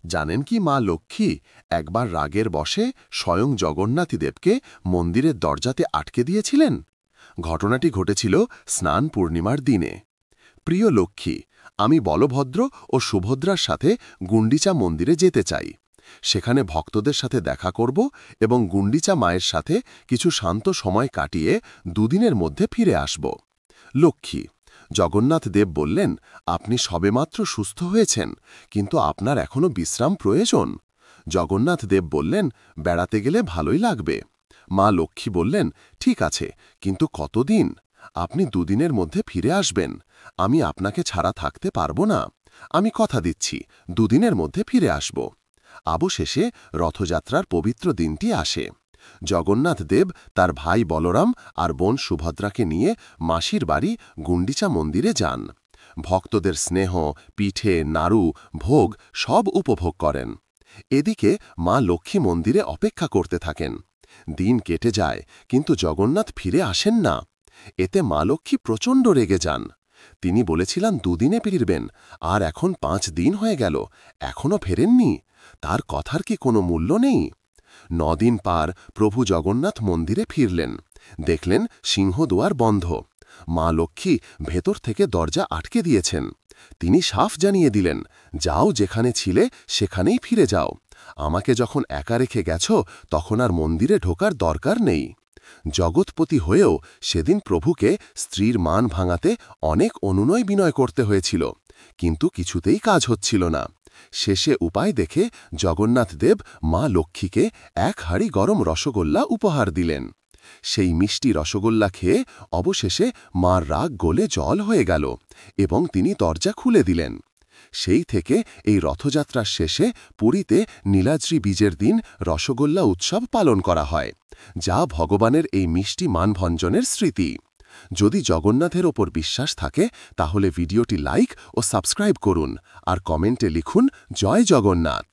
জানেন কি মা লক্ষ্মী একবার রাগের বশে স্বয়ং জগন্নাথদেবকে মন্দিরের দরজাতে আটকে দিয়েছিলেন। ঘটনাটি ঘটেছিল স্নান পূর্ণিমার দিনে। প্রিয় লক্ষ্মী, আমি বলভদ্র ও সুভদ্রার সাথে গুন্ডিচা মন্দিরে যেতে চাই। সেখানে ভক্তদের সাথে দেখা করব এবং গুন্ডিচা মায়ের সাথে কিছু শান্ত সময় কাটিয়ে দুদিনের মধ্যে ফিরে আসব। লক্ষ্মী: জগন্নাথ দেব বললেন, আপনি সবেমাত্র সুস্থ হয়েছেন, কিন্তু আপনার এখনও বিশ্রাম প্রয়োজন। জগন্নাথ দেব বললেন, বেড়াতে গেলে ভালোই লাগবে। মা লক্ষ্মী বললেন, ঠিক আছে, কিন্তু কতদিন? আপনি দুদিনের মধ্যে ফিরে আসবেন। আমি আপনাকে ছাড়া থাকতে পারবো না। আমি কথা দিচ্ছি, দুদিনের মধ্যে ফিরে আসব। অবশেষে রথযাত্রার পবিত্র দিনটি আসে। জগন্নাথ দেব তার ভাই বলরাম আর বোন সুভদ্রাকে নিয়ে মাসির বাড়ি গুন্ডিচা মন্দিরে যান। ভক্তদের স্নেহ, পিঠে, নাড়ু, ভোগ সব উপভোগ করেন। এদিকে মা লক্ষ্মী মন্দিরে অপেক্ষা করতে থাকেন। দিন কেটে যায়, কিন্তু জগন্নাথ ফিরে আসেন না। এতে মা লক্ষ্মী প্রচণ্ড রেগে যান। তিনি বলেছিলেন দুদিনে ফিরবেন, আর এখন 5 দিন হয়ে গেল, এখনও ফেরেননি। তার কথার কি কোনো মূল্য নেই? 9 দিন পার প্রভু জগন্নাথ মন্দিরে ফিরলেন। দেখলেন সিংহদুয়ার বন্ধ। মা লক্ষ্মী ভেতর থেকে দরজা আটকে দিয়েছেন। তিনি সাফ জানিয়ে দিলেন, যাও, যেখানে ছিলে সেখানেই ফিরে যাও। আমাকে যখন একা রেখে গেছ, তখন আর মন্দিরে ঢোকার দরকার নেই। জগৎপতি হয়েও সেদিন প্রভুকে স্ত্রীর মান ভাঙাতে অনেক অনুনয় বিনয় করতে হয়েছিল, কিন্তু কিছুতেই কাজ হচ্ছিল না। শেষে উপায় দেখে জগন্নাথ দেব মা লক্ষ্মীকে 1 হাঁড়ি গরম রসগোল্লা উপহার দিলেন। সেই মিষ্টি রসগোল্লা খেয়ে অবশেষে মার রাগ গলে জল হয়ে গেল এবং তিনি দরজা খুলে দিলেন। সেই থেকে এই রথযাত্রার শেষে পুরীতে নীলাদ্রি বীজের দিন রসগোল্লা উৎসব পালন করা হয়, যা ভগবানের এই মিষ্টি মানভঞ্জনের স্মৃতি। যদি জগন্নাথের ওপর বিশ্বাস থাকে, তাহলে ভিডিওটি লাইক ও সাবস্ক্রাইব করুন আর কমেন্টে লিখুন, জয় জগন্নাথ।